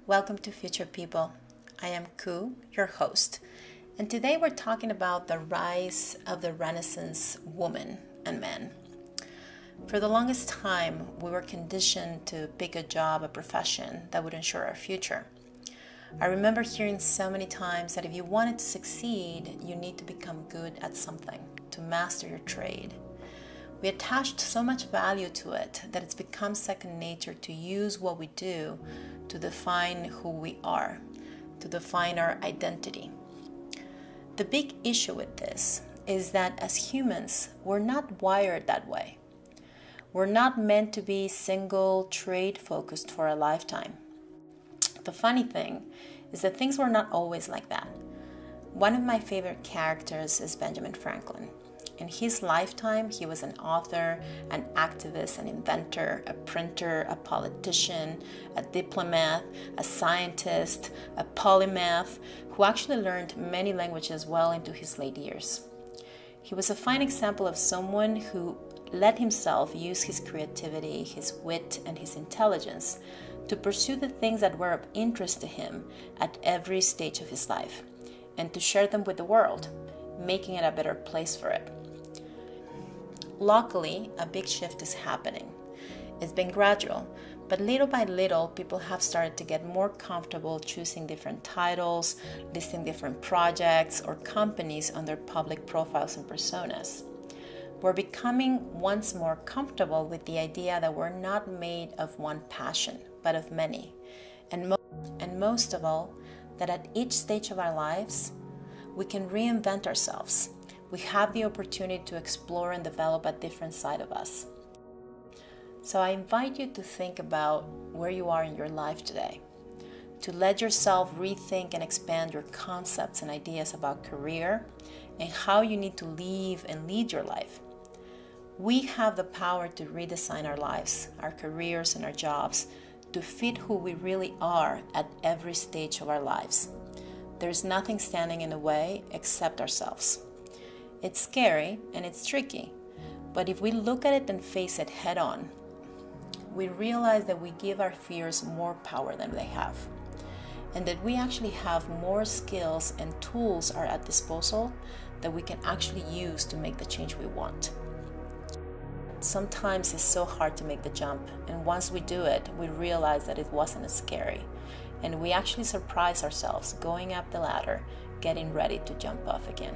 Welcome to Future People. I am Ku, your host, and today we're talking about the rise of the Renaissance woman and man. For the longest time, we were conditioned to pick a job, a profession that would ensure our future. I remember hearing so many times that if you wanted to succeed, you need to become good at something, to master your trade. We attached so much value to it that it's become second nature to use what we do to define who we are, to define our identity. The big issue with this is that as humans, we're not wired that way. We're not meant to be single trade focused for a lifetime. The funny thing is that things were not always like that. One of my favorite characters is Benjamin Franklin. In his lifetime, he was an author, an activist, an inventor, a printer, a politician, a diplomat, a scientist, a polymath, who actually learned many languages well into his late years. He was a fine example of someone who let himself use his creativity, his wit, and his intelligence to pursue the things that were of interest to him at every stage of his life, and to share them with the world, making it a better place for it. Luckily, a big shift is happening. It's been gradual, but little by little, people have started to get more comfortable choosing different titles, listing different projects or companies on their public profiles and personas. We're becoming once more comfortable with the idea that we're not made of one passion, but of many. And most of all, that at each stage of our lives, we can reinvent ourselves. We have the opportunity to explore and develop a different side of us. So I invite you to think about where you are in your life today, to let yourself rethink and expand your concepts and ideas about career and how you need to live and lead your life. We have the power to redesign our lives, our careers, and our jobs to fit who we really are at every stage of our lives. There's nothing standing in the way except ourselves. It's scary and it's tricky, but if we look at it and face it head on, we realize that we give our fears more power than they have, and that we actually have more skills and tools are at disposal that we can actually use to make the change we want. Sometimes it's so hard to make the jump, and once we do it, we realize that it wasn't as scary, and we actually surprise ourselves going up the ladder, getting ready to jump off again.